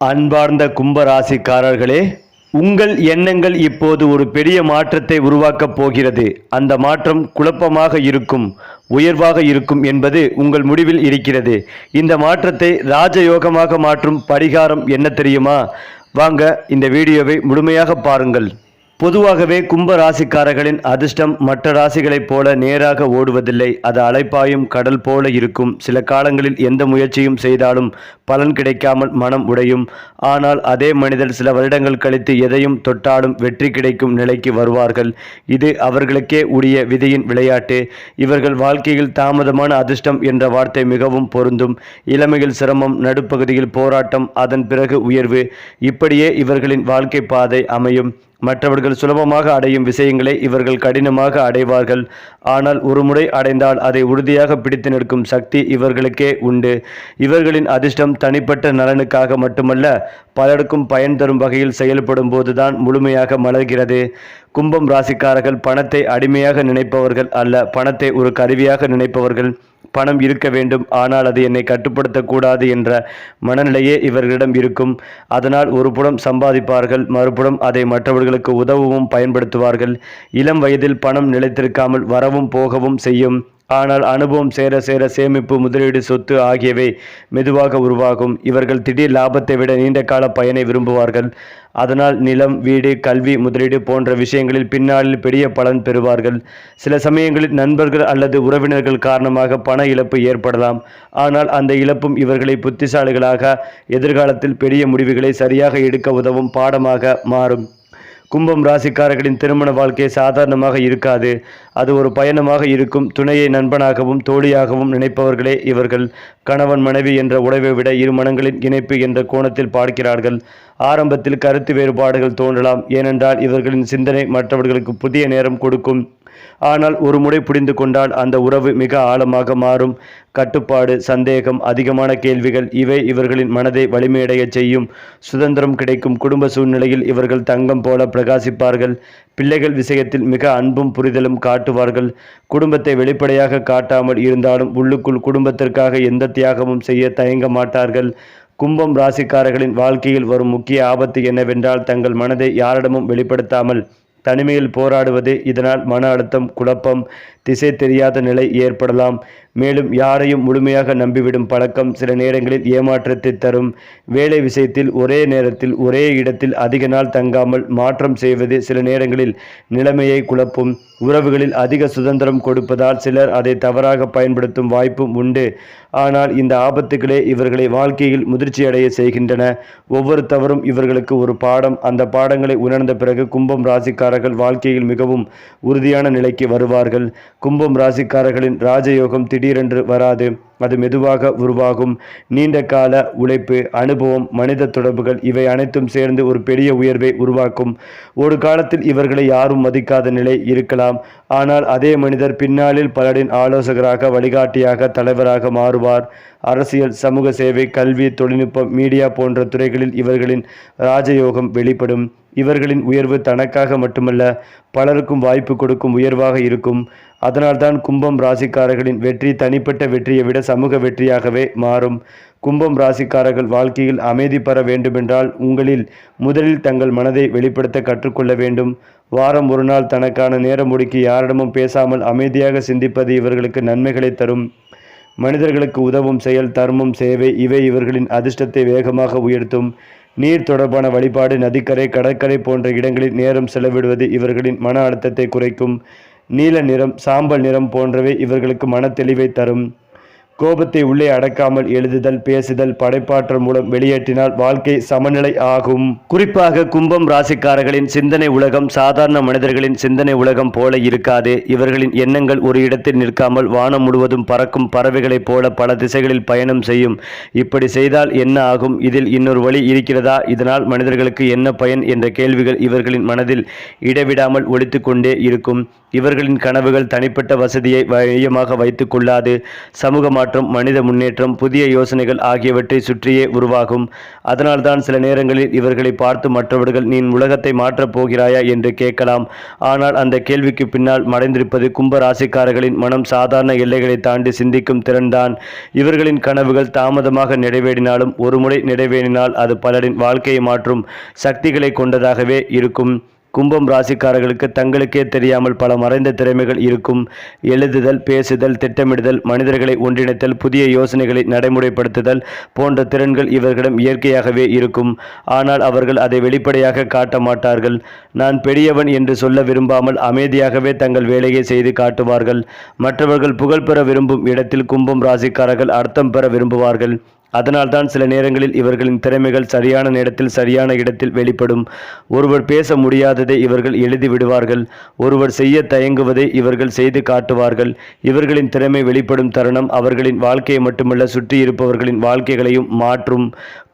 அன்பார்ந்த கும்பராசிக்காரர்களே, உங்கள் எண்ணங்கள் இப்போது ஒரு பெரிய மாற்றத்தை உருவாக்கப் போகிறது. அந்த மாற்றம் குழப்பமாக இருக்கும், உயர்வாக இருக்கும் என்பது உங்கள் முடிவில் இருக்கிறது. இந்த மாற்றத்தை ராஜயோகமாக மாற்றும் பரிகாரம் என்ன தெரியுமா? வாங்க இந்த வீடியோவை முழுமையாக பாருங்கள். பொதுவாகவே கும்ப ராசிக்காரர்களின் அதிர்ஷ்டம் மற்ற ராசிகளைப் போல நேராக ஓடுவதில்லை. அது அலைப்பாயும் கடல் போல இருக்கும். சில காலங்களில் எந்த முயற்சியும் செய்தாலும் பலன் கிடைக்காமல் மனம் உடையும். ஆனால் அதே மனிதர் சில வருடங்கள் கழித்து எதையும் தொட்டாலும் வெற்றி கிடைக்கும் நிலைக்கு வருவார்கள். இது அவர்களுக்கே உரிய விதியின் விளையாட்டு. இவர்கள் வாழ்க்கையில் தாமதமான அதிர்ஷ்டம் என்ற வார்த்தை மிகவும் பொருந்தும். இளமையில் சிரமம், நடுப்பகுதியில் போராட்டம், அதன் பிறகு உயர்வு. இப்படியே இவர்களின் வாழ்க்கை பாதை அமையும். மற்றவர்கள் சுலபமாக அடையும் விஷயங்களை இவர்கள் கடினமாக அடைவார்கள். ஆனால் ஒரு முறை அடைந்தால் அதை உறுதியாக பிடித்து நிற்கும் சக்தி இவர்களுக்கே உண்டு. இவர்களின் அதிர்ஷ்டம் தனிப்பட்ட நலனுக்காக மட்டுமல்ல, பலருக்கும் பயன் தரும் வகையில் செயல்படும் போதுதான் முழுமையாக மலர்கிறது. கும்பம் ராசிக்காரர்கள் பணத்தை அடிமையாக நினைப்பவர்கள் அல்ல, பணத்தை ஒரு கருவியாக நினைப்பவர்கள். பணம் இருக்க வேண்டும், ஆனால் அது என்னை கட்டுப்படுத்தக்கூடாது என்ற மனநிலையே இவர்களிடம் இருக்கும். அதனால் ஒரு புறம் சம்பாதிப்பார்கள், மறுபுறம் அதை மற்றவர்களுக்கு உதவவும் பயன்படுத்துவார்கள். இளம் வயதில் பணம் நிலைத்திருக்காமல் வரவும் போகவும் செய்யும். ஆனால் அனுபவம் சேர சேர சேமிப்பு, முதலீடு, சொத்து ஆகியவை மெதுவாக உருவாகும். இவர்கள் திடீர் லாபத்தை விட நீண்ட கால பயனை விரும்புவார்கள். அதனால் நிலம், வீடு, கல்வி, முதலீடு போன்ற விஷயங்களில் பின்னாளில் பெரிய பலன் பெறுவார்கள். சில சமயங்களில் நண்பர்கள் அல்லது உறவினர்கள் காரணமாக பண இழப்பு ஏற்படலாம். ஆனால் அந்த இழப்பும் இவர்களை புத்திசாலிகளாக எதிர்காலத்தில் பெரிய முடிவுகளை சரியாக எடுக்க உதவும் பாடமாக மாறும். கும்பம் ராசிக்காரர்களின் திருமண வாழ்க்கை சாதாரணமாக இருக்காது. அது ஒரு பயணமாக இருக்கும். துணையை நண்பனாகவும் தோழியாகவும் நினைப்பவர்களே இவர்கள். கணவன் மனைவி என்ற உறவை விட இரு மனங்களின் இணைப்பு என்ற கோணத்தில் பார்க்கிறார்கள். ஆரம்பத்தில் கருத்து வேறுபாடுகள் தோன்றலாம், ஏனென்றால் இவர்களின் சிந்தனை மற்றவர்களுக்கு புதிய நேரம் கொடுக்கும். ஆனால் ஒரு முறை புரிந்து கொண்டால் அந்த உறவு மிக ஆழமாக மாறும். கட்டுப்பாடு, சந்தேகம், அதிகமான கேள்விகள் இவை இவர்களின் மனதை வலிமையடைய செய்யும். சுதந்திரம் கிடைக்கும். குடும்ப சூழ்நிலையில் இவர்கள் தங்கம் போல பிரகாசிப்பார்கள். பிள்ளைகள் விஷயத்தில் மிக அன்பும் புரிதலும் காட்டுவார்கள். குடும்பத்தை வெளிப்படையாக காட்டாமல் இருந்தாலும் உள்ளுக்குள் குடும்பத்திற்காக எந்த தியாகமும் செய்ய தயங்க மாட்டார்கள். கும்பம் ராசிக்காரர்களின் வாழ்க்கையில் வரும் முக்கிய ஆபத்து என்னவென்றால், தங்கள் மனதை யாரிடமும் வெளிப்படுத்தாமல் தனிமையில் போராடுவது. இதனால் மன அழுத்தம், குழப்பம், திசை தெரியாத நிலை ஏற்படலாம். மேலும் யாரையும் முழுமையாக நம்பிவிடும் பழக்கம் சில நேரங்களில் ஏமாற்றத்தை தரும். வேலை விஷயத்தில் ஒரே நேரத்தில் ஒரே இடத்தில் அதிக நாள் தங்காமல் மாற்றம் செய்வது சில நேரங்களில் நிலைமையை குழப்பும். உறவுகளில் அதிக சுதந்திரம் கொடுப்பதால் சிலர் அதை தவறாக பயன்படுத்தும் வாய்ப்பும் உண்டு. ஆனால் இந்த ஆபத்துகளே இவர்களை வாழ்க்கையில் முதிர்ச்சியடைய செய்கின்றன. ஒவ்வொரு தவறும் இவர்களுக்கு ஒரு பாடம். அந்த பாடங்களை உணர்ந்த பிறகு கும்பம் ராசிக்காரர்கள் வாழ்க்கையில் மிகவும் உறுதியான நிலைக்கு வருவார்கள். கும்பம் ராசிக்காரர்களின் ராஜயோகம் திடீரென்று வராது. அது மெதுவாக உருவாகும். நீண்ட கால உழைப்பு, அனுபவம், மனித தொடர்புகள் இவை அனைத்தும் சேர்ந்து ஒரு பெரிய உயர்வை உருவாக்கும். ஒரு காலத்தில் இவர்களை யாரும் மதிக்காத நிலை இருக்கலாம். ஆனால் அதே மனிதர் பின்னாளில் பலரின் ஆலோசகராக, வழிகாட்டியாக, தலைவராக மாறுவார். அரசியல், சமூக சேவை, கல்வி, தொழில்நுட்பம், மீடியா போன்ற துறைகளில் இவர்களின் ராஜயோகம் வெளிப்படும். இவர்களின் உயர்வு தனக்காக மட்டுமல்ல, பலருக்கும் வாய்ப்பு கொடுக்கும் உயர்வாக இருக்கும். அதனால்தான் கும்பம் ராசிக்காரர்களின் வெற்றி தனிப்பட்ட வெற்றியை விட சமூக வெற்றியாகவே மாறும். கும்பம் ராசிக்காரர்கள் வாழ்க்கையில் அமைதி பெற வேண்டுமென்றால் உங்களில் முதலில் தங்கள் மனதை வெளிப்படுத்த கற்றுக்கொள்ள வேண்டும். வாரம் ஒரு நாள் தனக்கான நேரம் ஒதுக்கி யாரிடமும் பேசாமல் அமைதியாக சிந்திப்பது இவர்களுக்கு நன்மைகளை தரும். மனிதர்களுக்கு உதவும் செயல், தர்மம், சேவை இவை இவர்களின் அதிர்ஷ்டத்தை வேகமாக உயர்த்தும். நீர் தொடர்பான வழிபாடு, நதிக்கரை, கடற்கரை போன்ற இடங்களில் நேரம் செலவிடுவது இவர்களின் மன அழுத்தத்தை குறைக்கும். நீல நிறம், சாம்பல் நிறம் போன்றவை இவர்களுக்கு மன தெளிவை தரும். கோபத்தை உள்ளே அடக்காமல் எழுதுதல், பேசுதல், படைப்பாற்றல் மூலம் வெளியேற்றினால் வாழ்க்கை சமநிலை ஆகும். குறிப்பாக கும்பம் ராசிக்காரர்களின் சிந்தனை உலகம் சாதாரண மனிதர்களின் சிந்தனை உலகம் போல இருக்காது. இவர்களின் எண்ணங்கள் ஒரு இடத்தில் நிற்காமல் வானம் முழுவதும் பறக்கும் பறவைகளைப் போல பல திசைகளில் பயணம் செய்யும். இப்படி செய்தால் என்ன ஆகும்? இதில் இன்னொரு வழி இருக்கிறதா? இதனால் மனிதர்களுக்கு என்ன பயன் என்ற கேள்விகள் இவர்களின் மனதில் இடைவிடாமல் ஒலித்து கொண்டே இருக்கும். இவர்களின் கனவுகள் தனிப்பட்ட வசதியை மையமாக வைத்து கொள்ளாது. சமூக மாற்றம், மனித முன்னேற்றம், புதிய யோசனைகள் ஆகியவற்றை சுற்றியே உருவாகும். அதனால்தான் சில நேரங்களில் இவர்களை பார்த்து மற்றவர்கள் நீ உலகத்தை மாற்றப் போகிறாயா என்று கேட்கலாம். ஆனால் அந்த கேள்விக்கு பின்னால் மறைந்திருப்பது கும்ப ராசிக்காரர்களின் மனம் சாதாரண எல்லைகளை தாண்டி சிந்திக்கும் திறன்தான். இவர்களின் கனவுகள் தாமதமாக நிறைவேறினாலும் ஒருமுறை நிறைவேறினால் அது பலரின் வாழ்க்கையை மாற்றும் சக்திகளை கொண்டதாகவே இருக்கும். கும்பம் ராசிக்காரர்களுக்கு தங்களுக்கே தெரியாமல் பல மறைந்த திறமைகள் இருக்கும். எழுதுதல், பேசுதல், திட்டமிடுதல், மனிதர்களை ஒன்றிணைத்தல், புதிய யோசனைகளை நடைமுறைப்படுத்துதல் போன்ற திறன்கள் இவர்களிடம் இயற்கையாகவே இருக்கும். ஆனால் அவர்கள் அதை வெளிப்படையாக காட்ட மாட்டார்கள். நான் பெரியவன் என்று சொல்ல விரும்பாமல் அமைதியாகவே தங்கள் வேலையை செய்து காட்டுவார்கள். மற்றவர்கள் புகழ் பெற விரும்பும் இடத்தில் கும்பம் ராசிக்காரர்கள் அர்த்தம் பெற விரும்புவார்கள். அதனால்தான் சில நேரங்களில் இவர்களின் திறமைகள் சரியான நேரத்தில் சரியான இடத்தில் வெளிப்படும். ஒருவர் பேச முடியாததை இவர்கள் எழுதி விடுவார்கள். ஒருவர் செய்ய தயங்குவதை இவர்கள் செய்து காட்டுவார்கள். இவர்களின் திறமை வெளிப்படும் தருணம் அவர்களின் வாழ்க்கையை மட்டுமல்ல சுற்றி இருப்பவர்களின் வாழ்க்கைகளையும் மாற்றும்.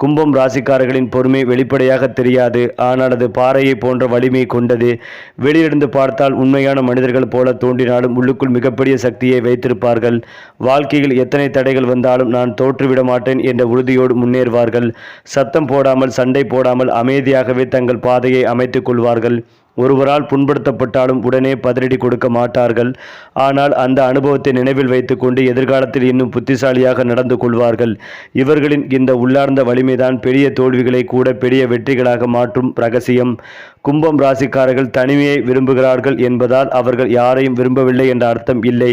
கும்பம் ராசிக்காரர்களின் பொறுமை வெளிப்படையாக தெரியாது. ஆனால் அது பாறையை போன்ற வலிமை கொண்டது. வெளியிருந்து பார்த்தால் உண்மையான மனிதர்கள் போல தோன்றினாலும் உள்ளுக்குள் மிகப்பெரிய சக்தியை வைத்திருப்பார்கள். வாழ்க்கையில் எத்தனை தடைகள் வந்தாலும் நான் தோற்றுவிட மாட்டேன் என்ற உறுதியோடு முன்னேறுவார்கள். சத்தம் போடாமல், சண்டை போடாமல் அமைதியாகவே தங்கள் பாதையை அமைத்துக் கொள்வார்கள். ஒருவரால் புண்படுத்தப்பட்டாலும் உடனே பதிலடி கொடுக்க மாட்டார்கள். ஆனால் அந்த அனுபவத்தை நினைவில் வைத்துக்கொண்டு எதிர்காலத்தில் இன்னும் புத்திசாலியாக நடந்து கொள்வார்கள். இவர்களின் இந்த உள்ளார்ந்த வலிமைதான் பெரிய தோல்விகளை கூட பெரிய வெற்றிகளாக மாற்றும் ரகசியம். கும்பம் ராசிக்காரர்கள் தனிமையை விரும்புகிறார்கள் என்பதால் அவர்கள் யாரையும் விரும்பவில்லை என்ற அர்த்தம் இல்லை.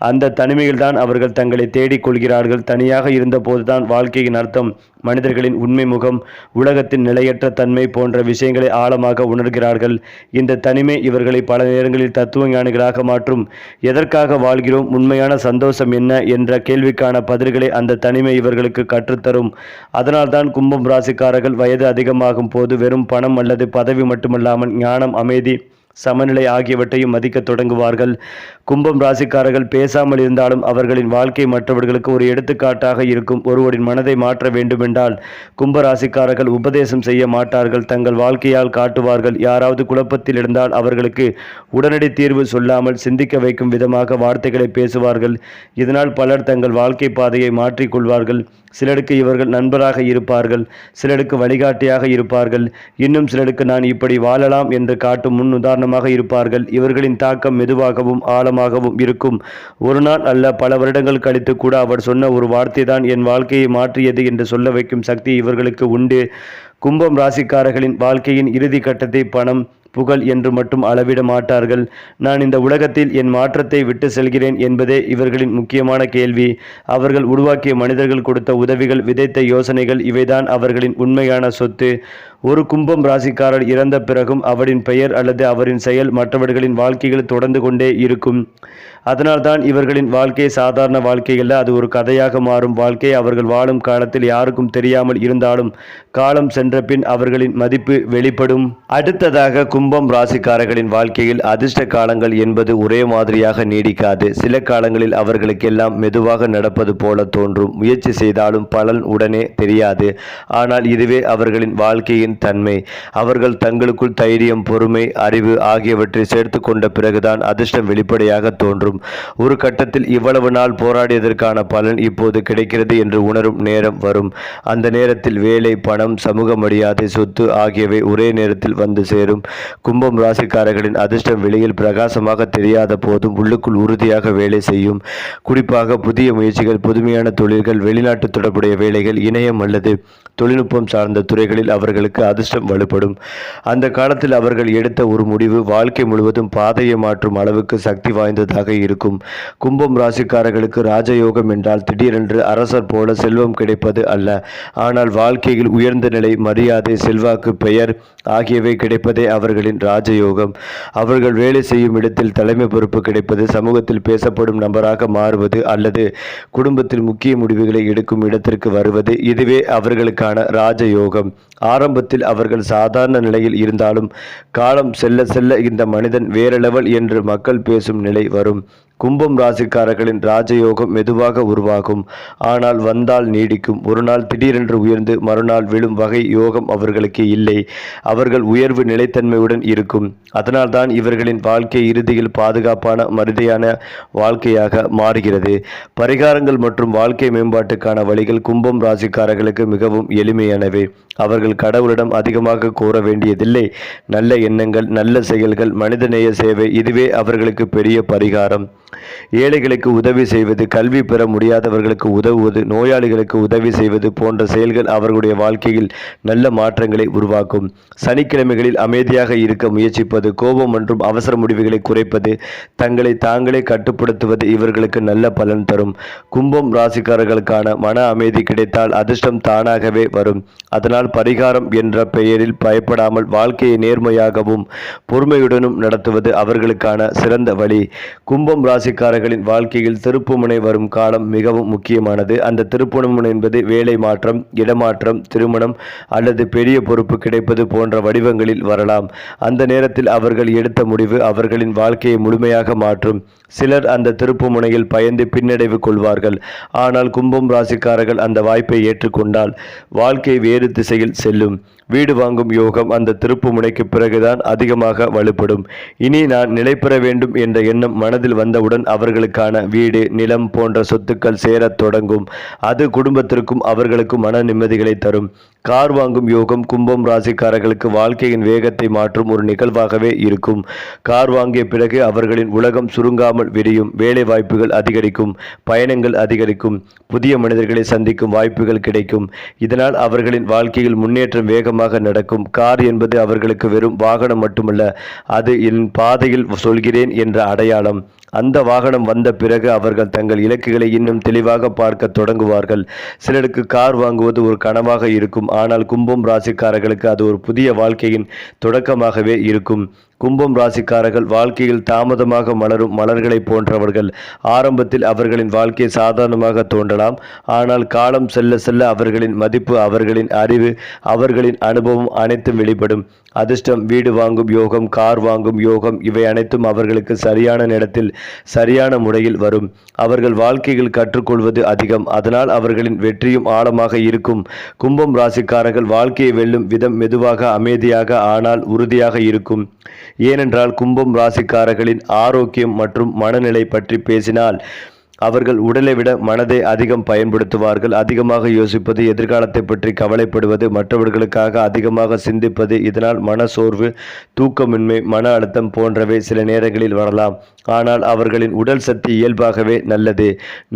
அந்த தனிமையில்தான் அவர்கள் தங்களை தேடிக்கொள்கிறார்கள். தனியாக இருந்தபோதுதான் வாழ்க்கையின் அர்த்தம், மனிதர்களின் உண்மை முகம், உலகத்தின் நிலையற்ற தன்மை போன்ற விஷயங்களை ஆழமாக உணர்கிறார்கள். இந்த தனிமை இவர்களை பல நேரங்களில் தத்துவ ஞானிகளாக மாற்றும். எதற்காக வாழ்கிறோம், உண்மையான சந்தோஷம் என்ன என்ற கேள்விக்கான பதில்களை அந்த தனிமை இவர்களுக்கு கற்றுத்தரும். அதனால்தான் கும்பம் ராசிக்காரர்கள் வயது அதிகமாகும் போது வெறும் பணம் அல்லது பதவி மட்டுமல்லாமல் ஞானம், அமைதி, சமநிலை ஆகியவற்றையும் மதிக்க தொடங்குவார்கள். கும்பம் ராசிக்காரர்கள் பேசாமல் இருந்தாலும் அவர்களின் வாழ்க்கை மற்றவர்களுக்கு ஒரு எடுத்துக்காட்டாக இருக்கும். ஒருவரின் மனதை மாற்ற வேண்டுமென்றால் கும்ப ராசிக்காரர்கள் உபதேசம் செய்ய மாட்டார்கள், தங்கள் வாழ்க்கையால் காட்டுவார்கள். யாராவது குழப்பத்தில் இருந்தால் அவர்களுக்கு உடனடி தீர்வு சொல்லாமல் சிந்திக்க வைக்கும் விதமாக வார்த்தைகளை பேசுவார்கள். இதனால் பலர் தங்கள் வாழ்க்கை பாதையை மாற்றிக்கொள்வார்கள். சிலருக்கு இவர்கள் நண்பராக இருப்பார்கள், சிலருக்கு வழிகாட்டியாக இருப்பார்கள், இன்னும் சிலருக்கு நான் இப்படி வாழலாம் என்று காட்டும் முன் உதாரணமாக இருப்பார்கள். இவர்களின் தாக்கம் மெதுவாகவும் ஆழமாகவும் இருக்கும். ஒரு நாள் அல்ல, பல வருடங்கள் கழித்து கூட அவர் சொன்ன ஒரு வார்த்தை தான் என் வாழ்க்கையை மாற்றியது என்று சொல்ல வைக்கும் சக்தி இவர்களுக்கு உண்டு. கும்பம் ராசிக்காரர்களின் வாழ்க்கையின் இறுதி கட்டத்தை பணம், புகழ் என்று மட்டும் அளவிட மாட்டார்கள். நான் இந்த உலகத்தில் என் மாற்றத்தை விட்டு செல்கிறேன் என்பதே இவர்களின் முக்கியமான கேள்வி. அவர்கள் உருவாக்கிய மனிதர்கள் கொடுத்த உதவிகள், விதைத்த யோசனைகள், இவைதான் அவர்களின் உண்மையான சொத்து. ஒரு கும்பம் ராசிக்காரர் இறந்த பிறகும் அவரின் பெயர் அல்லது அவரின் செயல் மற்றவர்களின் வாழ்க்கைகள் தொடர்ந்து கொண்டே இருக்கும். அதனால்தான் இவர்களின் வாழ்க்கை சாதாரண வாழ்க்கையில் அது ஒரு கதையாக மாறும் வாழ்க்கை. அவர்கள் வாழும் காலத்தில் யாருக்கும் தெரியாமல் இருந்தாலும் காலம் சென்ற பின் அவர்களின் மதிப்பு வெளிப்படும். அடுத்ததாக கும்பம் ராசிக்காரர்களின் வாழ்க்கையில் அதிர்ஷ்ட காலங்கள் என்பது ஒரே மாதிரியாக நீடிக்காது. சில காலங்களில் அவர்களுக்கெல்லாம் மெதுவாக நடப்பது போல தோன்றும். முயற்சி செய்தாலும் பலன் உடனே தெரியாது. ஆனால் இதுவே அவர்களின் வாழ்க்கையின் தன்மை. அவர்கள் தங்களுக்குள் தைரியம், பொறுமை, அறிவு ஆகியவற்றை சேர்த்து கொண்ட பிறகுதான் அதிர்ஷ்டம் வெளிப்படையாக தோன்றும். ஒரு கட்டத்தில் இவ்வளவு நாள் போராடியதற்கான பலன் இப்போது கிடைக்கிறது என்று உணரும் நேரம் வரும். அந்த நேரத்தில் வேலை, பணம், சமூக மரியாதை, சொத்து ஆகியவை ஒரே நேரத்தில் வந்து சேரும். கும்பம் ராசிக்காரர்களின் அதிர்ஷ்டம் வெளியில் பிரகாசமாக தெரியாத போதும் உள்ளுக்குள் உறுதியாக வேலை செய்யும். குறிப்பாக புதிய முயற்சிகள், புதுமையான தொழில்கள், வெளிநாட்டு தொடர்புடைய வேலைகள், இணையம் அல்லது தொழில்நுட்பம் சார்ந்த துறைகளில் அவர்களுக்கு அதிர்ஷ்டம் வலுப்படும். அந்த காலத்தில் அவர்கள் எடுத்த ஒரு முடிவு வாழ்க்கை முழுவதும் பாதையை மாற்றும் அளவுக்கு சக்தி வாய்ந்ததாக இருக்கும். கும்பம் ராசிக்காரர்களுக்கு ராஜயோகம் என்றால் திடீரென்று அரசர் போல செல்வம் கிடைப்பது அல்ல. ஆனால் வாழ்க்கையில் உயர்ந்த நிலை, மரியாதை, செல்வாக்கு, பெயர் ஆகியவை கிடைப்பதே அவர்களின் ராஜயோகம். அவர்கள் வேலை செய்யும் இடத்தில் தலைமை பொறுப்பு கிடைப்பது, சமூகத்தில் பேசப்படும் நபராக மாறுவது அல்லது குடும்பத்தில் முக்கிய முடிவுகளை எடுக்கும் இடத்திற்கு வருவது, இதுவே அவர்களுக்கான ராஜயோகம். ஆரம்பத்தில் அவர்கள் சாதாரண நிலையில் இருந்தாலும் காலம் செல்ல செல்ல இந்த மனிதன் வேற லெவல் என்று மக்கள் பேசும் நிலை வரும். கும்பம் ராசிக்காரர்களின் ராஜயோகம் மெதுவாக உருவாகும், ஆனால் வந்தால் நீடிக்கும். ஒரு நாள் திடீரென்று உயர்ந்து மறுநாள் விழும் வகை யோகம் அவர்களுக்கு இல்லை. அவர்கள் உயர்வு நிலைத்தன்மையுடன் இருக்கும். அதனால்தான் இவர்களின் வாழ்க்கை இறுதியில் பாதுகாப்பான மருதியான வாழ்க்கையாக மாறுகிறது. பரிகாரங்கள் மற்றும் வாழ்க்கை மேம்பாட்டுக்கான வழிகள் கும்பம் ராசிக்காரர்களுக்கு மிகவும் எளிமையானவை. அவர்கள் கடவுளிடம் அதிகமாக கோர வேண்டியதில்லை. நல்ல எண்ணங்கள், நல்ல செயல்கள், மனிதநேய சேவை, இதுவே அவர்களுக்கு பெரிய பரிகாரம். ஏழைகளுக்கு உதவி செய்வது, கல்வி பெற முடியாதவர்களுக்கு உதவுவது, நோயாளிகளுக்கு உதவி செய்வது போன்ற செயல்கள் அவர்களுடைய வாழ்க்கையில் நல்ல மாற்றங்களை உருவாக்கும். சனிக்கிழமைகளில் அமைதியாக இருக்க முயற்சிப்பது, கோபம் மற்றும் அவசர முடிவுகளை குறைப்பது, தங்களை தாங்களே கட்டுப்படுத்துவது இவர்களுக்கு நல்ல பலன் தரும். கும்பம் ராசிக்காரர்களுக்கான மன அமைதி கிடைத்தால் அதிர்ஷ்டம் தானாகவே வரும். அதனால் பரிகாரம் என்ற பெயரில் பயப்படாமல் வாழ்க்கையை நேர்மையாகவும் பொறுமையுடனும் நடத்துவது அவர்களுக்கான சிறந்த வழி. கும்பம் ராசிக்காரர்களின் வாழ்க்கையில் திருப்புமுனை வரும் காலம் மிகவும் முக்கியமானது. அந்த திருப்புமுனை என்பது வேலை மாற்றம், இடமாற்றம், திருமணம் அல்லது பெரிய பொறுப்பு கிடைப்பது போன்ற வடிவங்களில் வரலாம். அந்த நேரத்தில் அவர்கள் எடுத்த முடிவு அவர்களின் வாழ்க்கையை முழுமையாக மாற்றும். சிலர் அந்த திருப்புமுனையில் பயந்து பின்னடைவு கொள்வார்கள். ஆனால் கும்பம் ராசிக்காரர்கள் அந்த வாய்ப்பை ஏற்றுக்கொண்டால் வாழ்க்கை வேறு திசையில் செல்லும். வீடு வாங்கும் யோகம் அந்த திருப்பு முனைக்கு பிறகுதான் அதிகமாக வலுப்படும். இனி நான் நிலை பெற வேண்டும் என்ற எண்ணம் மனதில் வந்தவுடன் அவர்களுக்கான வீடு, நிலம் போன்ற சொத்துக்கள் சேரத் தொடங்கும். அது குடும்பத்திற்கும் அவர்களுக்கும் மன நிம்மதிகளை தரும். கார் வாங்கும் யோகம் கும்பம் ராசிக்காரர்களுக்கு வாழ்க்கையின் வேகத்தை மாற்றும் ஒரு நிகழ்வாகவே இருக்கும். கார் வாங்கிய பிறகு அவர்களின் உலகம் சுருங்காமல் விரியும். வேலை வாய்ப்புகள் அதிகரிக்கும், பயணங்கள் அதிகரிக்கும், புதிய மனிதர்களை சந்திக்கும் வாய்ப்புகள் கிடைக்கும். இதனால் அவர்களின் வாழ்க்கையில் முன்னேற்றம் வேகமாக நடக்கும். கார் என்பது அவர்களுக்கு வெறும் வாகனம் மட்டுமல்ல, அது என் பாதையில் சொல்கிறேன் என்ற அடையாளம். அந்த வாகனம் வந்த பிறகு அவர்கள் தங்கள் இலக்குகளை இன்னும் தெளிவாக பார்க்க தொடங்குவார்கள். சிலருக்கு கார் வாங்குவது ஒரு கனவாக இருக்கும், ஆனால் கும்பம் ராசிக்காரர்களுக்கு அது ஒரு புதிய வாழ்க்கையின் தொடக்கமாகவே இருக்கும். கும்பம் ராசிக்காரர்கள் வாழ்க்கையில் தாமதமாக மலரும் மலர்களை போன்றவர்கள். ஆரம்பத்தில் அவர்களின் வாழ்க்கை சாதாரணமாக தோன்றலாம், ஆனால் காலம் செல்ல செல்ல அவர்களின் மதிப்பு, அவர்களின் அறிவு, அவர்களின் அனுபவம் அனைத்தும் வெளிப்படும். அதிர்ஷ்டம், வீடு வாங்கும் யோகம், கார் வாங்கும் யோகம், இவை அனைத்தும் அவர்களுக்கு சரியான நேரத்தில் சரியான முறையில் வரும். அவர்கள் வாழ்க்கையில் கற்றுக்கொள்வது அதிகம், அதனால் அவர்களின் வெற்றியும் ஆழமாக இருக்கும். கும்பம் ராசிக்காரர்கள் வாழ்க்கையை வெல்லும் விதம் மெதுவாக, அமைதியாக, ஆனால் உறுதியாக இருக்கும். ஏனென்றால் கும்பம் ராசிக்காரர்களின் ஆரோக்கியம் மற்றும் மனநிலை பற்றி பேசினால் அவர்கள் உடலை விட மனதை அதிகம் பயன்படுத்துவார்கள். அதிகமாக யோசிப்பது, எதிர்காலத்தை பற்றி கவலைப்படுவது, மற்றவர்களுக்காக அதிகமாக சிந்திப்பது, இதனால் மன சோர்வு, தூக்கமின்மை, மன அழுத்தம் போன்றவை சில நேரங்களில் வரலாம். ஆனால் அவர்களின் உடல் சக்தி இயல்பாகவே நல்லது.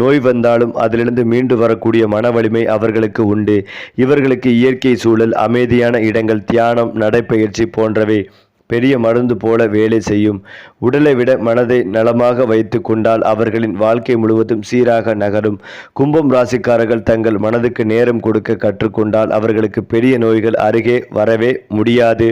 நோய் வந்தாலும் அதிலிருந்து மீண்டு வரக்கூடிய மன வலிமை அவர்களுக்கு உண்டு. இவர்களுக்கு இயற்கை சூழல், அமைதியான இடங்கள், தியானம், நடைப்பயிற்சி போன்றவை பெரிய மருந்து போல வேலை செய்யும். உடலை விட மனதை நலமாக வைத்து கொண்டால் அவர்களின் வாழ்க்கை முழுவதும் சீராக நகரும். கும்பம் ராசிக்காரர்கள் தங்கள் மனதுக்கு நேரம் கொடுக்க கற்றுக்கொண்டால் அவர்களுக்கு பெரிய நோய்கள் அருகே வரவே முடியாது.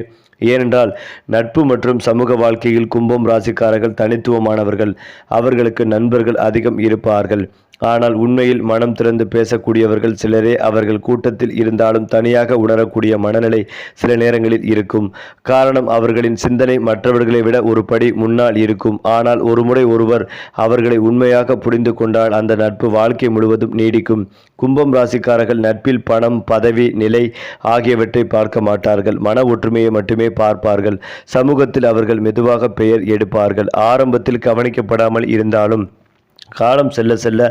ஏனென்றால் நட்பு மற்றும் சமூக வாழ்க்கையில் கும்பம் ராசிக்காரர்கள் தனித்துவமானவர்கள். அவர்களுக்கு நண்பர்கள் அதிகம் இருப்பார்கள். ஆனால் உண்மையில் மனம் திறந்து பேசக்கூடியவர்கள் சிலரே. அவர்கள் கூட்டத்தில் இருந்தாலும் தனியாக உணரக்கூடிய மனநிலை சில நேரங்களில் இருக்கும். காரணம், அவர்களின் சிந்தனை மற்றவர்களை விட ஒரு படி முன்னால் இருக்கும். ஆனால் ஒருமுறை ஒருவர் அவர்களை உண்மையாக புரிந்து கொண்டால் அந்த நட்பு வாழ்க்கை முழுவதும் நீடிக்கும். கும்பம் ராசிக்காரர்கள் நட்பில் பணம், பதவி, நிலை ஆகியவற்றை பார்க்க மாட்டார்கள். மன ஒற்றுமையை மட்டுமே பார்ப்பார்கள். சமூகத்தில் அவர்கள் மெதுவாக பெயர் எடுப்பார்கள். ஆரம்பத்தில் கவனிக்கப்படாமல் இருந்தாலும் காலம் செல்ல செல்ல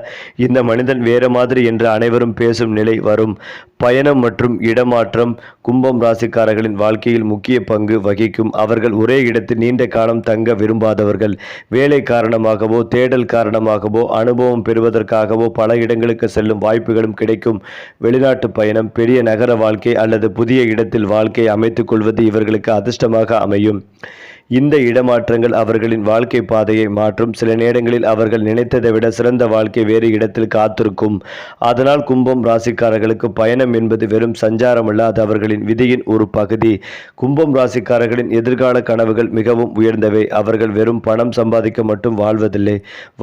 இந்த மனிதன் வேறு மாதிரி என்று அனைவரும் பேசும் நிலை வரும். பயணம் மற்றும் இடமாற்றம் கும்பம் ராசிக்காரர்களின் வாழ்க்கையில் முக்கிய பங்கு வகிக்கும். அவர்கள் ஒரே இடத்தில் நீண்ட காலம் தங்க விரும்பாதவர்கள். வேலை காரணமாகவோ, தேடல் காரணமாகவோ, அனுபவம் பெறுவதற்காகவோ பல இடங்களுக்கு செல்லும் வாய்ப்புகளும் கிடைக்கும். வெளிநாட்டு பயணம், பெரிய நகர வாழ்க்கை அல்லது புதிய இடத்தில் வாழ்க்கை அமைத்துக் கொள்வது இவர்களுக்கு அதிர்ஷ்டமாக அமையும். இந்த இடமாற்றங்கள் அவர்களின் வாழ்க்கை பாதையை மாற்றும். சில நேரங்களில் அவர்கள் நினைத்ததை விட சிறந்த வாழ்க்கை வேறு இடத்தில் காத்திருக்கும். அதனால் கும்பம் ராசிக்காரர்களுக்கு பயணம் என்பது வெறும் சஞ்சாரம் அல்ல, அது அவர்களின் விதியின் ஒரு பகுதி. கும்பம் ராசிக்காரர்களின் எதிர்கால கனவுகள் மிகவும் உயர்ந்தவை. அவர்கள் வெறும் பணம் சம்பாதிக்க மட்டும் வாழ்வதில்லை,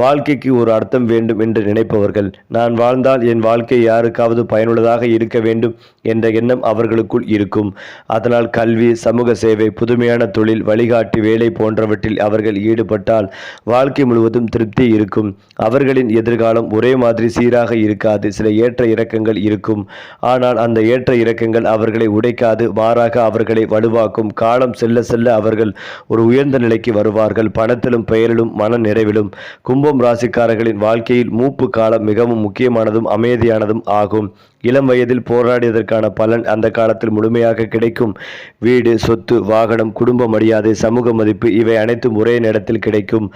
வாழ்க்கைக்கு ஒரு அர்த்தம் வேண்டும் என்று நினைப்பவர்கள். நான் வாழ்ந்தால் என் வாழ்க்கை யாருக்காவது பயனுள்ளதாக இருக்க வேண்டும் என்ற எண்ணம் அவர்களுக்குள் இருக்கும். அதனால் கல்வி, சமூக சேவை, புதுமையான தொழில், வழிகாட்டி வீட்டு வேலை போன்றவற்றில் அவர்கள் ஈடுபட்டால் வாழ்க்கை முழுவதும் திருப்தி இருக்கும். அவர்களின் எதிர்காலம் ஒரே மாதிரி சீராக இருக்காது. சில ஏற்ற இறக்கங்கள் இருக்கும். ஆனால் அந்த ஏற்ற இறக்கங்கள் அவர்களை உடைக்காது, மாறாக அவர்களை வலுவாக்கும். காலம் செல்ல செல்ல அவர்கள் ஒரு உயர்ந்த நிலைக்கு வருவார்கள், பணத்திலும் பெயரிலும் மன நிறைவிலும். கும்பம் ராசிக்காரர்களின் வாழ்க்கையில் மூப்பு காலம் மிகவும் முக்கியமானதும் அமைதியானதும் ஆகும். இளம் வயதில் போராடியதற்கான பலன் அந்த காலத்தில் முழுமையாக கிடைக்கும். வீடு, சொத்து, வாகனம், குடும்ப மரியாதை, சமூக மதிப்பு இவை அனைத்தும் ஒரே நேரத்தில் கிடைக்கும்.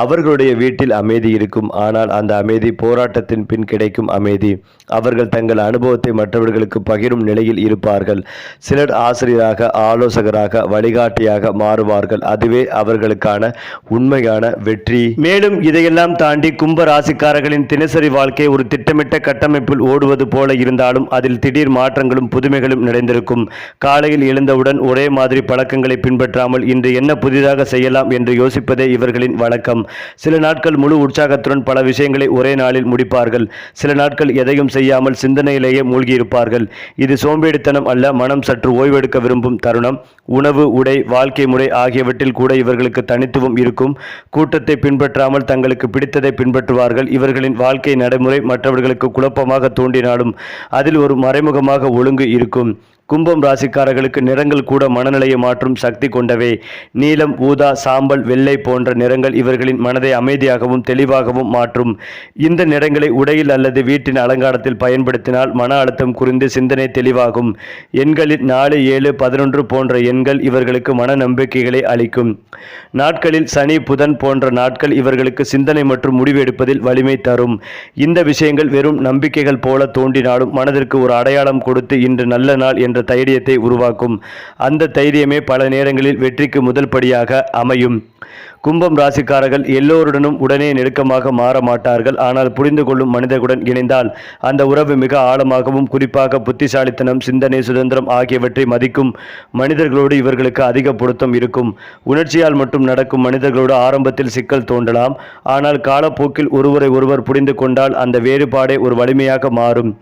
அவர்களுடைய வீட்டில் அமைதி இருக்கும். ஆனால் அந்த அமைதி போராட்டத்தின் பின் கிடைக்கும் அமைதி. அவர்கள் தங்கள் அனுபவத்தை மற்றவர்களுக்கு பகிரும் நிலையில் இருப்பார்கள். சிலர் ஆசிரியராக, ஆலோசகராக, வழிகாட்டியாக மாறுவார்கள். அதுவே அவர்களுக்கான உண்மையான வெற்றி. மேலும் இதையெல்லாம் தாண்டி கும்ப ராசிக்காரர்களின் தினசரி வாழ்க்கை ஒரு திட்டமிட்ட கட்டமைப்பில் ஓடுவது போல இருந்தாலும் அதில் திடீர் மாற்றங்களும் புதுமைகளும் நிறைந்திருக்கும். காலையில் எழுந்தவுடன் ஒரே மாதிரி பழக்கங்களை பின்பற்றாமல் இன்று என்ன புதிதாக செய்யலாம் என்று யோசிப்பதே இவர்களின் வழக்கம். சில நாட்கள் முழு உற்சாகத்துடன் பல விஷயங்களை ஒரே நாளில் முடிப்பார்கள். சில நாட்கள் எதையும் செய்யாமல் சிந்தனையிலேயே மூழ்கியிருப்பார்கள். இது சோம்பேறித்தனம் அல்ல, மனம் சற்று ஓய்வெடுக்க விரும்பும் தருணம். உணவு, உடை, வாழ்க்கை முறை ஆகியவற்றில் கூட இவர்களுக்கு தனித்துவம் இருக்கும். கூட்டத்தை பின்பற்றாமல் தங்களுக்கு பிடித்ததை பின்பற்றுவார்கள். இவர்களின் வாழ்க்கை நடைமுறை மற்றவர்களுக்கு குழப்பமாக தோன்றினாலும் அதில் ஒரு மறைமுகமாக ஒழுங்கு இருக்கும். கும்பம் ராசிக்காரர்களுக்கு நிறங்கள் கூட மனநிலையை மாற்றும் சக்தி கொண்டவை. நீலம், ஊதா, சாம்பல், வெள்ளை போன்ற நிறங்கள் இவர்களின் மனதை அமைதியாகவும் தெளிவாகவும் மாற்றும். இந்த நிறங்களை உடையில் அல்லது வீட்டின் அலங்காரத்தில் பயன்படுத்தினால் மன அழுத்தம் குறைந்து சிந்தனை தெளிவாகும். எண்களில் 4, 7, 11 போன்ற எண்கள் இவர்களுக்கு மன நம்பிக்கைகளை அளிக்கும். நாட்களில் சனி, புதன் போன்ற நாட்கள் இவர்களுக்கு சிந்தனை மற்றும் முடிவு எடுப்பதில் வலிமை தரும். இந்த விஷயங்கள் வெறும் நம்பிக்கைகள் போல தோன்றினாலும் மனதிற்கு ஒரு அடையாளம் கொடுத்து இன்று நல்ல நாள் என்ற தைரியத்தை உருவாக்கும். அந்த தைரியமே பல நேரங்களில் வெற்றிக்கு முதல் படியாக அமையும். கும்பம் ராசிக்காரர்கள் எல்லோருடனும் உடனே நெருக்கமாக மாற மாட்டார்கள். ஆனால் புரிந்து கொள்ளும் மனிதர்களுடன் இணைந்தால் அந்த உறவு மிக ஆழமாகவும், குறிப்பாக புத்திசாலித்தனம், சிந்தனை சுதந்திரம் ஆகியவற்றை மதிக்கும் மனிதர்களோடு இவர்களுக்கு அதிக பொருத்தம் இருக்கும். உணர்ச்சியால் மட்டும் நடக்கும் மனிதர்களோடு ஆரம்பத்தில் சிக்கல் தோன்றலாம். ஆனால் காலப்போக்கில் ஒருவரை ஒருவர் புரிந்து கொண்டால் அந்த வேறுபாடே ஒரு வலிமையாக மாறும்.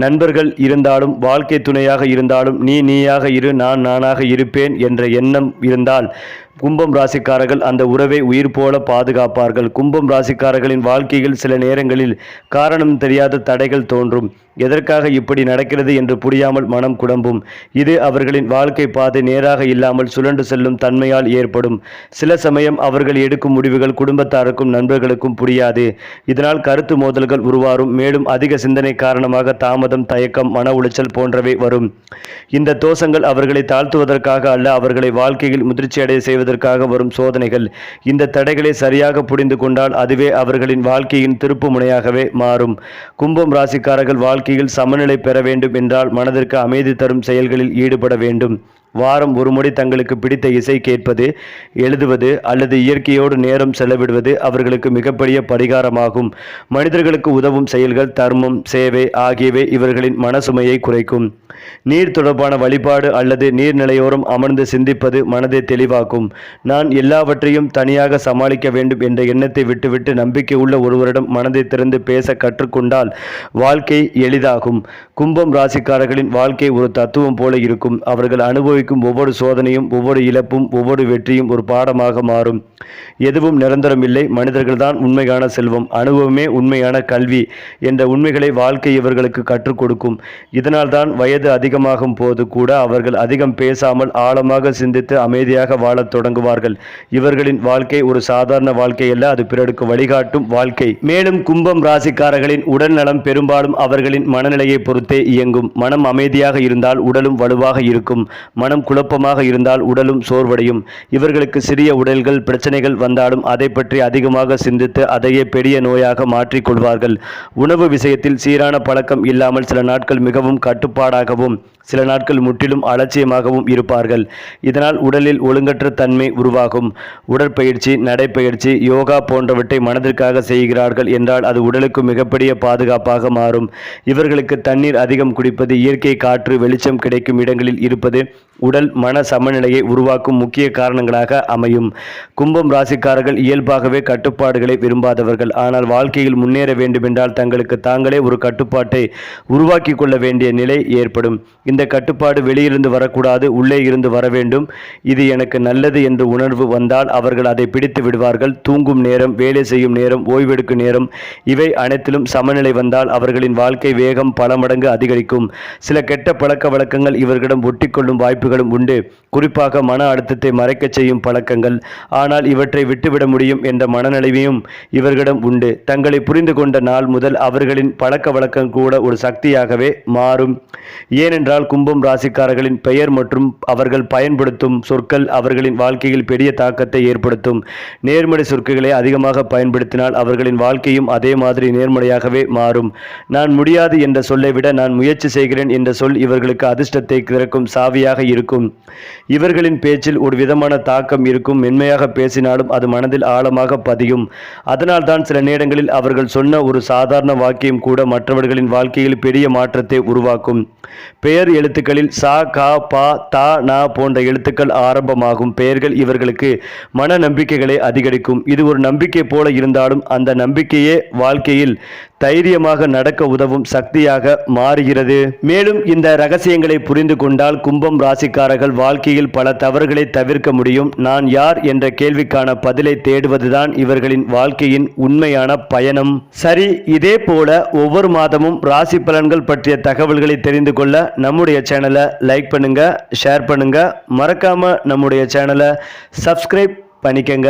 நண்பர்கள் இருந்தாலும், வாழ்க்கை துணையாக இருந்தாலும், நீ நீயாக இரு, நான் நானாக இருப்பேன் என்ற எண்ணம் இருந்தால் கும்பம் ராசிக்காரர்கள் அந்த உறவை உயிர் போல பாதுகாப்பார்கள். கும்பம் ராசிக்காரர்களின் வாழ்க்கையில் சில நேரங்களில் காரணம் தெரியாத தடைகள் தோன்றும். எதற்காக இப்படி நடக்கிறது என்று புரியாமல் மனம் குழம்பும். இது அவர்களின் வாழ்க்கை பாதை நேராக இல்லாமல் சுழன்று செல்லும் தன்மையால் ஏற்படும். சில சமயம் அவர்கள் எடுக்கும் முடிவுகள் குடும்பத்தாருக்கும் நண்பர்களுக்கும் புரியாது. இதனால் கருத்து மோதல்கள் உருவாகும். மேலும் அதிக சிந்தனை காரணமாக தாமதம், தயக்கம், மன உளைச்சல் போன்றவை வரும். இந்த தோஷங்கள் அவர்களை தாழ்த்துவதற்காக அல்ல, அவர்களை வாழ்க்கையில் முதிர்ச்சியடைய செய்வதற்காக வரும் சோதனைகள். இந்த தடைகளை சரியாக புரிந்து கொண்டால் அதுவே அவர்களின் வாழ்க்கையின் திருப்பு முனையாகவே மாறும். கும்பம் ராசிக்காரர்கள் வாழ்க்கையில் சமநிலை பெற வேண்டும் என்றால் மனதிற்கு அமைதி தரும் செயல்களில் ஈடுபட வேண்டும். வாரம் ஒரு முறை தங்களுக்கு பிடித்த இசை கேட்பது, எழுதுவது அல்லது இயற்கையோடு நேரம் செலவிடுவது அவர்களுக்கு மிகப்பெரிய பரிகாரமாகும். மனிதர்களுக்கு உதவும் செயல்கள், தர்மம், சேவை ஆகியவை இவர்களின் மனசுமையை குறைக்கும். நீர் தொடர்பான வழிபாடு அல்லது நீர்நிலையோரம் அமர்ந்து சிந்திப்பது மனதை தெளிவாக்கும். நான் எல்லாவற்றையும் தனியாக சமாளிக்க வேண்டும் என்ற எண்ணத்தை விட்டுவிட்டு நம்பிக்கை உள்ள ஒருவரிடம் மனதை திறந்து பேச கற்றுக்கொண்டால் வாழ்க்கை எளிதாகும். கும்பம் ராசிக்காரர்களின் வாழ்க்கை ஒரு தத்துவம் போல இருக்கும். அவர்கள் அனுபவிக்கும் ஒவ்வொரு சோதனையும், ஒவ்வொரு இழப்பும், ஒவ்வொரு வெற்றியும் ஒரு பாடமாக மாறும். எதுவும் நிரந்தரமில்லை, மனிதர்கள்தான் உண்மையான செல்வம், அனுபவமே உண்மையான கல்வி என்ற உண்மைகளை வாழ்க்கை இவர்களுக்கு கற்றுக் கொடுக்கும். இதனால்தான் வயது அதிகமாகும் போது கூட அவர்கள் அதிகம் பேசாமல் ஆழமாக சிந்தித்து அமைதியாக வாழத் தொடங்குவார்கள். இவர்களின் வாழ்க்கை ஒரு சாதாரண வாழ்க்கை அல்ல, அது பிறருக்கு வழிகாட்டும் வாழ்க்கை. மேலும் கும்பம் ராசிக்காரர்களின் உடல் நலம் பெரும்பாலும் அவர்களின் மனநிலையை பொறுத்தே இயங்கும். மனம் அமைதியாக இருந்தால் உடலும் வலுவாக இருக்கும். மனம் குழப்பமாக இருந்தால் உடலும் சோர்வடையும். இவர்களுக்கு சிறிய உடல்கள் பிரச்சனைகள் வந்தாலும் அதை பற்றி அதிகமாக சிந்தித்து அதையே பெரிய நோயாக மாற்றிக்கொள்வார்கள். உணவு விஷயத்தில் சீரான பழக்கம் இல்லாமல் சில நாட்கள் மிகவும் கட்டுப்பாடாகவும் சில நாட்கள் முற்றிலும் அலட்சியமாகவும் இருப்பார்கள். இதனால் உடலில் ஒழுங்கற்ற தன்மை உருவாகும். உடற்பயிற்சி, நடைப்பயிற்சி, யோகா போன்றவற்றை மனதிற்காக செய்கிறார்கள் என்றால் அது உடலுக்கு மிகப்பெரிய பாதுகாப்பாக மாறும். இவர்களுக்கு தண்ணீர் தண்ணீர் அதிகம் குடிப்பது, இயற்கை காற்று, வெளிச்சம் கிடைக்கும் இடங்களில் இருப்பது உடல் மன சமநிலையை உருவாக்கும் முக்கிய காரணங்களாக அமையும். கும்பம் ராசிக்காரர்கள் இயல்பாகவே கட்டுப்பாடுகளை விரும்பாதவர்கள். ஆனால் வாழ்க்கையில் முன்னேற வேண்டுமென்றால் தங்களுக்கு தாங்களே ஒரு கட்டுப்பாட்டை உருவாக்கி கொள்ள வேண்டிய நிலை ஏற்படும். இந்த கட்டுப்பாடு வெளியிருந்து வரக்கூடாது, உள்ளே இருந்து வர வேண்டும். இது எனக்கு நல்லது என்ற உணர்வு வந்தால் அவர்கள் அதை பிடித்து விடுவார்கள். தூங்கும் நேரம், வேலை செய்யும் நேரம், ஓய்வெடுக்கும் நேரம் இவை அனைத்திலும் சமநிலை வந்தால் அவர்களின் வாழ்க்கை வேகம் பல மடங்கு அதிகரிக்கும். சில கெட்ட பழக்க வழக்கங்கள் இவர்களிடம் ஒட்டிக்கொள்ளும் வாய்ப்புகளும் உண்டு. குறிப்பாக மன அழுத்தத்தை மறைக்க செய்யும் பழக்கங்கள். ஆனால் இவற்றை விட்டுவிட முடியும் என்ற மனநிலையும் இவர்களிடம் உண்டு. தங்களை புரிந்து கொண்ட நாள் முதல் அவர்களின் பழக்க வழக்கம் கூட ஒரு சக்தியாகவே மாறும். ஏனென்றால் கும்பம் ராசிக்காரர்களின் பெயர் மற்றும் அவர்கள் பயன்படுத்தும் சொற்கள் அவர்களின் வாழ்க்கையில் பெரிய தாக்கத்தை ஏற்படுத்தும். நேர்மறை சொற்களை அதிகமாக பயன்படுத்தினால் அவர்களின் வாழ்க்கையும் அதே மாதிரி நேர்மறையாகவே மாறும். நான் முடியாது என்ற சொல்லை விட நான் முயற்சி செய்கிறேன் என்ற சொல் இவர்களுக்கு அதிர்ஷ்டத்தை திறக்கும் சாவியாக இருக்கும். இவர்களின் பேச்சில் ஒரு விதமான தாக்கம் இருக்கும். மென்மையாக பேசினாலும் அது மனதில் ஆழமாக பதியும். அதனால் தான் சில நேரங்களில் அவர்கள் சொன்ன ஒரு சாதாரண வாக்கியம் கூட மற்றவர்களின் வாழ்க்கையில் பெரிய மாற்றத்தை உருவாக்கும். பெயர் எழுத்துக்களில் சா, கா, பா, தா, நா போன்ற எழுத்துக்கள் ஆரம்பமாகும் பெயர்கள் இவர்களுக்கு மன நம்பிக்கைகளை அதிகரிக்கும். இது ஒரு நம்பிக்கை போல இருந்தாலும் அந்த நம்பிக்கையே வாழ்க்கையில் தைரியமாக நடக்க உதவும் சக்தியாக மாறுகிறது. மேலும் இந்த ரகசியங்களை புரிந்து கொண்டால் கும்பம் ராசிக்காரர்கள் வாழ்க்கையில் பல தவறுகளை தவிர்க்க முடியும். நான் யார் என்ற கேள்விக்கான பதிலை தேடுவதுதான் இவர்களின் வாழ்க்கையின் உண்மையான பயணம். சரி, இதே போல ஒவ்வொரு மாதமும் ராசி பலன்கள் பற்றிய தகவல்களை தெரிந்து கொள்ள நம்முடைய சேனலை லைக் பண்ணுங்க, ஷேர் பண்ணுங்க, மறக்காம நம்முடைய சேனலை சப்ஸ்கிரைப் பண்ணிக்கங்க.